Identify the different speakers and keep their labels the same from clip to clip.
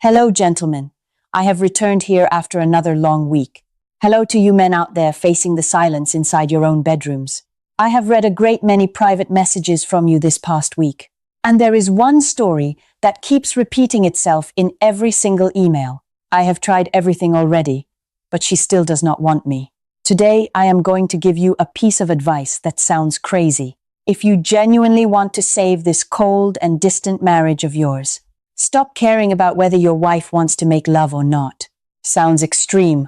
Speaker 1: Hello, gentlemen. I have returned here after another long week. Hello to you men out there facing the silence inside your own bedrooms. I have read a great many private messages from you this past week. And there is one story that keeps repeating itself in every single email. I have tried everything already, but she still does not want me. Today, I am going to give you a piece of advice that sounds crazy. If you genuinely want to save this cold and distant marriage of yours, stop caring about whether your wife wants to make love or not. Sounds extreme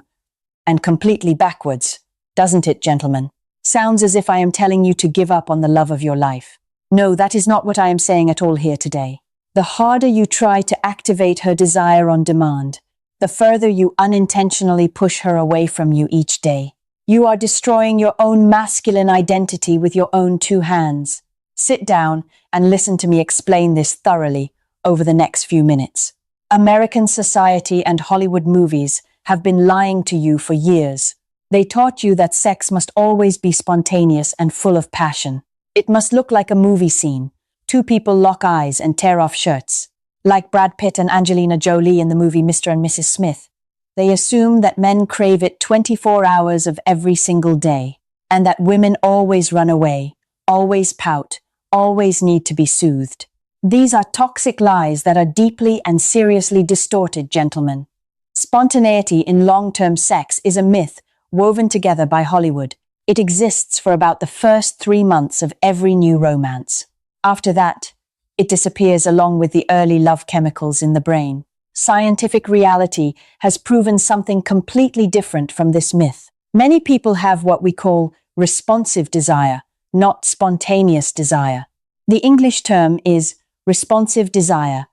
Speaker 1: and completely backwards, doesn't it, gentlemen? Sounds as if I am telling you to give up on the love of your life. No, that is not what I am saying at all here today. The harder you try to activate her desire on demand, the further you unintentionally push her away from you each day. You are destroying your own masculine identity with your own two hands. Sit down and listen to me explain this thoroughly over the next few minutes. American society and Hollywood movies have been lying to you for years. They taught you that sex must always be spontaneous and full of passion. It must look like a movie scene. Two people lock eyes and tear off shirts. Like Brad Pitt and Angelina Jolie in the movie Mr. and Mrs. Smith. They assume that men crave it 24 hours of every single day, and that women always run away, always pout, always need to be soothed. These are toxic lies that are deeply and seriously distorted, gentlemen. Spontaneity in long-term sex is a myth woven together by Hollywood. It exists for about the first 3 months of every new romance. After that, it disappears along with the early love chemicals in the brain. Scientific reality has proven something completely different from this myth. Many people have what we call responsive desire, not spontaneous desire. The English term is responsive desire,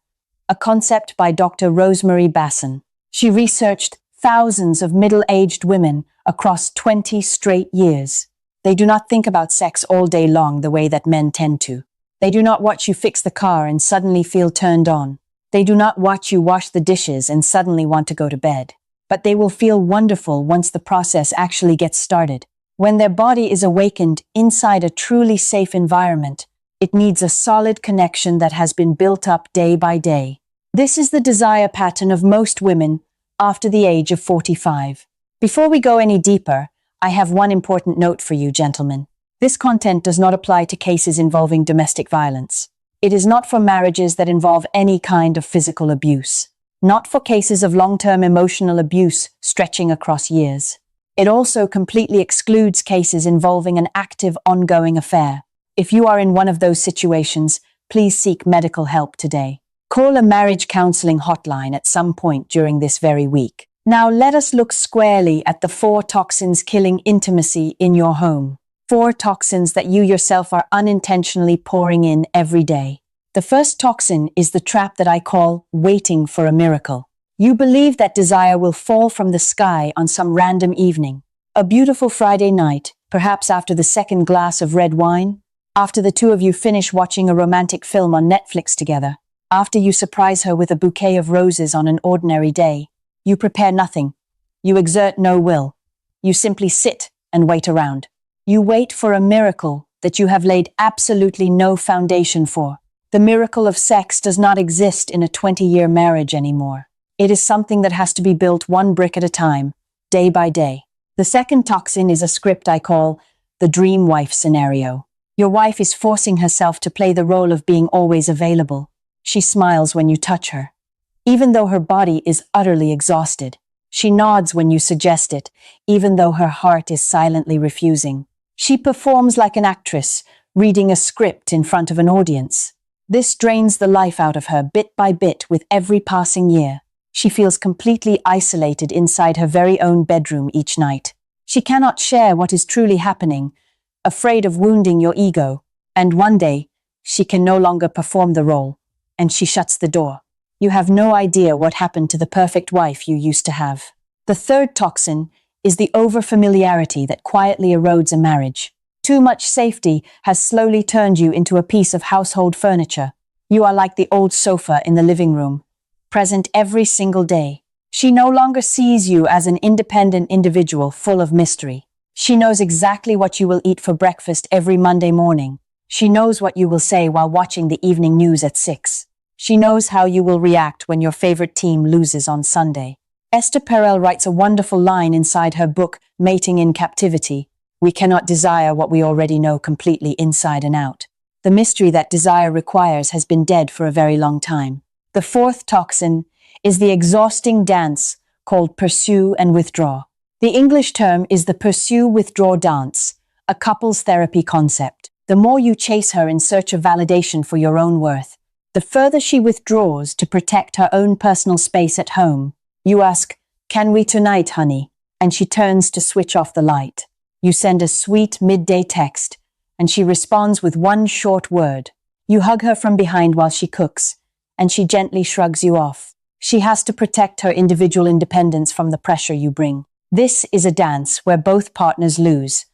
Speaker 1: a concept by Dr. Rosemary Basson. She researched thousands of middle-aged women across 20 straight years. They do not think about sex all day long the way that men tend to. They do not watch you fix the car and suddenly feel turned on. They do not watch you wash the dishes and suddenly want to go to bed. But they will feel wonderful once the process actually gets started. When their body is awakened inside a truly safe environment, it needs a solid connection that has been built up day by day. This is the desire pattern of most women after the age of 45. Before we go any deeper, I have one important note for you, gentlemen. This content does not apply to cases involving domestic violence. It is not for marriages that involve any kind of physical abuse. Not for cases of long-term emotional abuse stretching across years. It also completely excludes cases involving an active, ongoing affair. If you are in one of those situations, please seek medical help today. Call a marriage counseling hotline at some point during this very week. Now let us look squarely at the 4 toxins killing intimacy in your home. 4 toxins that you yourself are unintentionally pouring in every day. The first toxin is the trap that I call waiting for a miracle. You believe that desire will fall from the sky on some random evening. A beautiful Friday night, perhaps after the second glass of red wine, after the two of you finish watching a romantic film on Netflix together, after you surprise her with a bouquet of roses on an ordinary day. You prepare nothing. You exert no will. You simply sit and wait around. You wait for a miracle that you have laid absolutely no foundation for. The miracle of sex does not exist in a 20-year marriage anymore. It is something that has to be built one brick at a time, day by day. The second toxin is a script I call the dream wife scenario. Your wife is forcing herself to play the role of being always available. She smiles when you touch her, even though her body is utterly exhausted. She nods when you suggest it, even though her heart is silently refusing. She performs like an actress, reading a script in front of an audience. This drains the life out of her bit by bit with every passing year. She feels completely isolated inside her very own bedroom each night. She cannot share what is truly happening, afraid of wounding your ego. And one day, she can no longer perform the role, and she shuts the door. You have no idea what happened to the perfect wife you used to have. The third toxin is the over-familiarity that quietly erodes a marriage. Too much safety has slowly turned you into a piece of household furniture. You are like the old sofa in the living room, present every single day. She no longer sees you as an independent individual full of mystery. She knows exactly what you will eat for breakfast every Monday morning. She knows what you will say while watching the evening news at 6. She knows how you will react when your favorite team loses on Sunday. Esther Perel writes a wonderful line inside her book, Mating in Captivity. We cannot desire what we already know completely inside and out. The mystery that desire requires has been dead for a very long time. The fourth toxin is the exhausting dance called pursue and withdraw. The English term is the pursue-withdraw dance, a couples therapy concept. The more you chase her in search of validation for your own worth, the further she withdraws to protect her own personal space at home. You ask, "Can we tonight, honey?" And she turns to switch off the light. You send a sweet midday text, and she responds with one short word. You hug her from behind while she cooks, and she gently shrugs you off. She has to protect her individual independence from the pressure you bring. This is a dance where both partners lose,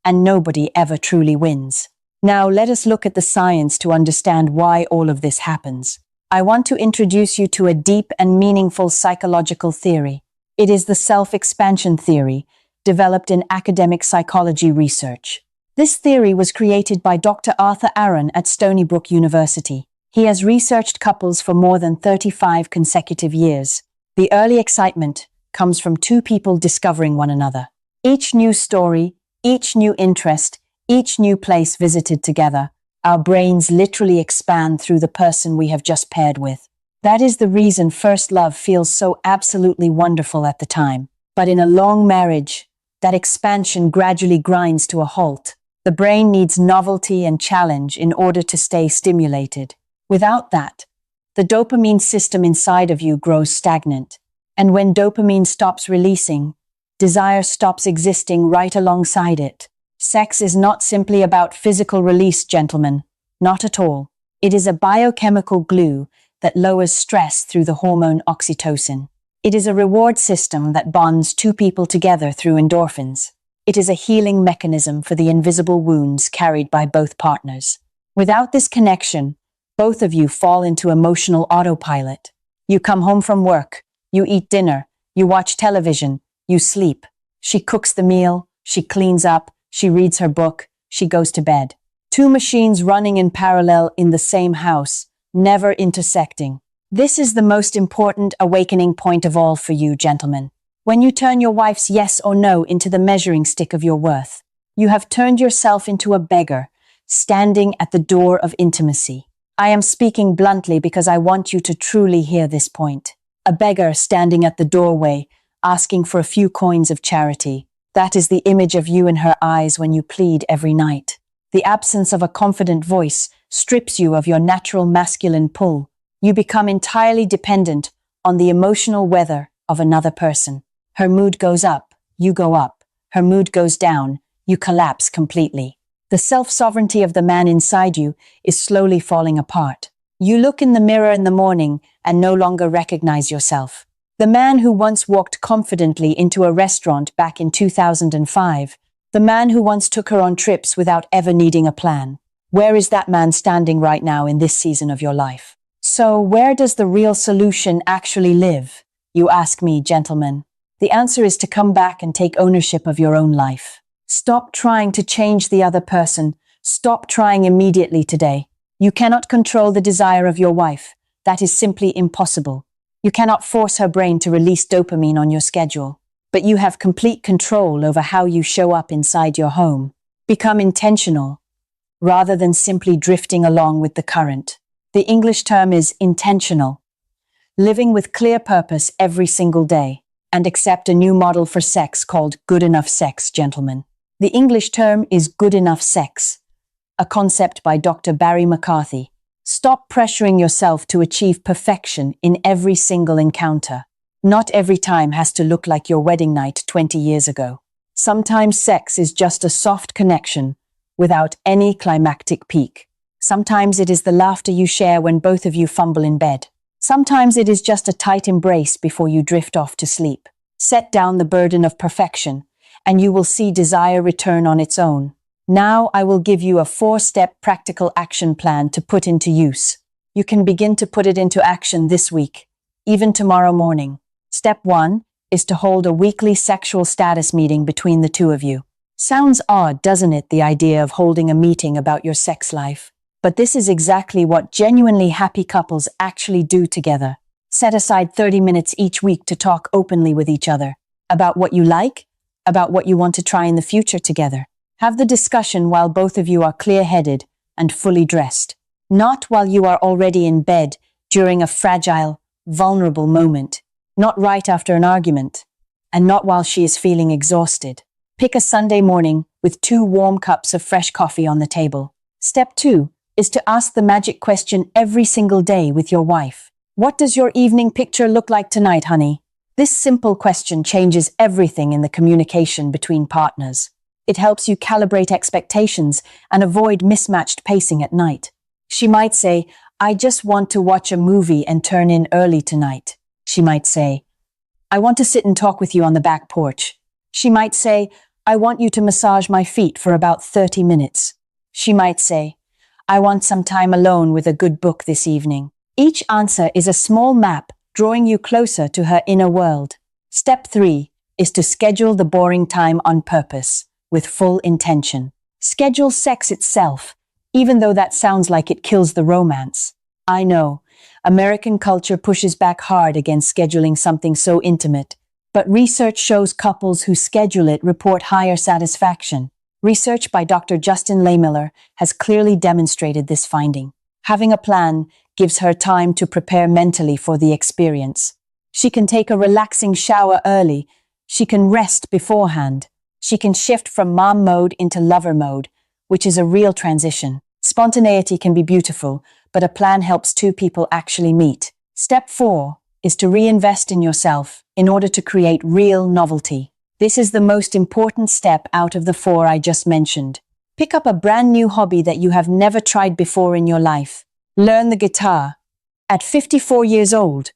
Speaker 1: and nobody ever truly wins. Now let us look at the science to understand why all of this happens. I want to introduce you to a deep and meaningful psychological theory. It is the self-expansion theory, developed in academic psychology research. This theory was created by Dr. Aron at Stony Brook University. He has researched couples for more than 35 consecutive years. The early excitement comes from two people discovering one another. Each new story, each new interest, each new place visited together, our brains literally expand through the person we have just paired with. That is the reason first love feels so absolutely wonderful at the time. But in a long marriage, that expansion gradually grinds to a halt. The brain needs novelty and challenge in order to stay stimulated. Without that, the dopamine system inside of you grows stagnant. And when dopamine stops releasing, desire stops existing right alongside it. Sex is not simply about physical release, gentlemen. Not at all. It is a biochemical glue that lowers stress through the hormone oxytocin. It is a reward system that bonds two people together through endorphins. It is a healing mechanism for the invisible wounds carried by both partners. Without this connection, both of you fall into emotional autopilot. You come home from work, you eat dinner, you watch television, you sleep. She cooks the meal, she cleans up, she reads her book, she goes to bed. Two machines running in parallel in the same house, never intersecting. This is the most important awakening point of all for you, gentlemen. When you turn your wife's yes or no into the measuring stick of your worth, you have turned yourself into a beggar, standing at the door of intimacy. I am speaking bluntly because I want you to truly hear this point. A beggar standing at the doorway, asking for a few coins of charity. That is the image of you in her eyes when you plead every night. The absence of a confident voice strips you of your natural masculine pull. You become entirely dependent on the emotional weather of another person. Her mood goes up, you go up. Her mood goes down, you collapse completely. The self-sovereignty of the man inside you is slowly falling apart. You look in the mirror in the morning and no longer recognize yourself. The man who once walked confidently into a restaurant back in 2005, the man who once took her on trips without ever needing a plan. Where is that man standing right now in this season of your life? So where does the real solution actually live? You ask me, gentlemen. The answer is to come back and take ownership of your own life. Stop trying to change the other person. Stop trying immediately today. You cannot control the desire of your wife. That is simply impossible. You cannot force her brain to release dopamine on your schedule. But you have complete control over how you show up inside your home. Become intentional, rather than simply drifting along with the current. The English term is intentional. Living with clear purpose every single day. And accept a new model for sex called good enough sex, gentlemen. The English term is good enough sex, a concept by Dr. Barry McCarthy. Stop pressuring yourself to achieve perfection in every single encounter. Not every time has to look like your wedding night 20 years ago. Sometimes sex is just a soft connection without any climactic peak. Sometimes it is the laughter you share when both of you fumble in bed. Sometimes it is just a tight embrace before you drift off to sleep. Set down the burden of perfection, and you will see desire return on its own. Now I will give you a 4-step practical action plan to put into use. You can begin to put it into action this week, even tomorrow morning. Step 1 is to hold a weekly sexual status meeting between the two of you. Sounds odd, doesn't it, the idea of holding a meeting about your sex life? But this is exactly what genuinely happy couples actually do together. Set aside 30 minutes each week to talk openly with each other about what you like, about what you want to try in the future together. Have the discussion while both of you are clear-headed and fully dressed, not while you are already in bed during a fragile, vulnerable moment, not right after an argument, and not while she is feeling exhausted. Pick a Sunday morning with 2 warm cups of fresh coffee on the table. Step 2 is to ask the magic question every single day with your wife. What does your evening picture look like tonight, honey? This simple question changes everything in the communication between partners. It helps you calibrate expectations and avoid mismatched pacing at night. She might say, I just want to watch a movie and turn in early tonight. She might say, I want to sit and talk with you on the back porch. She might say, I want you to massage my feet for about 30 minutes. She might say, I want some time alone with a good book this evening. Each answer is a small map drawing you closer to her inner world. Step 3 is to schedule the boring time on purpose, with full intention. Schedule sex itself, even though that sounds like it kills the romance. I know, American culture pushes back hard against scheduling something so intimate, but research shows couples who schedule it report higher satisfaction. Research by Dr. Justin Lehmiller has clearly demonstrated this finding. Having a plan gives her time to prepare mentally for the experience. She can take a relaxing shower early. She can rest beforehand. She can shift from mom mode into lover mode, which is a real transition. Spontaneity can be beautiful, but a plan helps 2 people actually meet. Step 4 is to reinvest in yourself in order to create real novelty. This is the most important step out of the 4 I just mentioned. Pick up a brand new hobby that you have never tried before in your life. Learn the guitar. At 54 years old,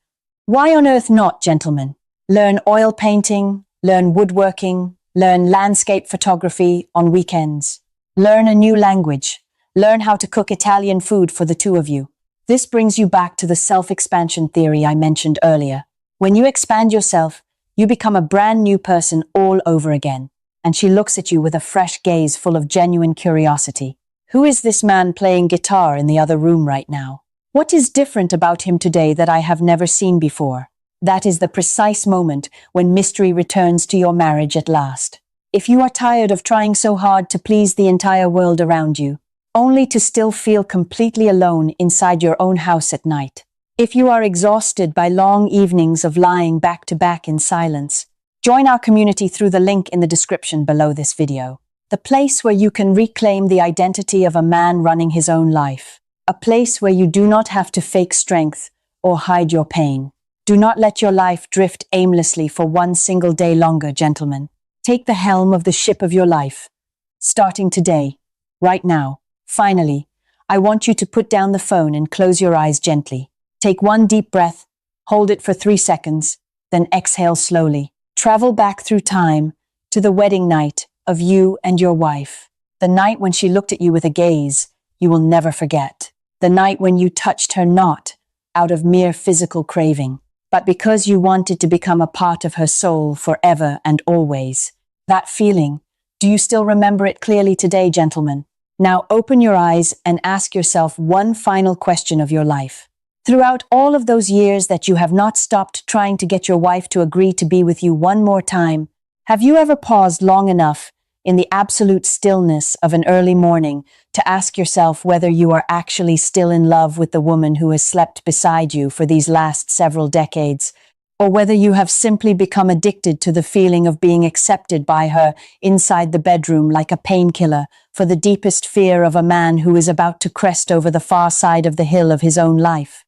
Speaker 1: why on earth not, gentlemen? Learn oil painting, learn woodworking, learn landscape photography on weekends. Learn a new language. Learn how to cook Italian food for the 2 of you. This brings you back to the self-expansion theory I mentioned earlier. When you expand yourself, you become a brand new person all over again. And she looks at you with a fresh gaze full of genuine curiosity. Who is this man playing guitar in the other room right now? What is different about him today that I have never seen before? That is the precise moment when mystery returns to your marriage at last. If you are tired of trying so hard to please the entire world around you, only to still feel completely alone inside your own house at night. If you are exhausted by long evenings of lying back to back in silence, join our community through the link in the description below this video. The place where you can reclaim the identity of a man running his own life. A place where you do not have to fake strength or hide your pain. Do not let your life drift aimlessly for one single day longer, gentlemen. Take the helm of the ship of your life. Starting today, right now. Finally, I want you to put down the phone and close your eyes gently. Take one deep breath, hold it for 3 seconds, then exhale slowly. Travel back through time to the wedding night of you and your wife. The night when she looked at you with a gaze you will never forget. The night when you touched her not out of mere physical craving, but because you wanted to become a part of her soul forever and always. That feeling, do you still remember it clearly today, gentlemen? Now open your eyes and ask yourself one final question of your life. Throughout all of those years that you have not stopped trying to get your wife to agree to be with you one more time, have you ever paused long enough in the absolute stillness of an early morning to ask yourself whether you are actually still in love with the woman who has slept beside you for these last several decades, or whether you have simply become addicted to the feeling of being accepted by her inside the bedroom like a painkiller for the deepest fear of a man who is about to crest over the far side of the hill of his own life?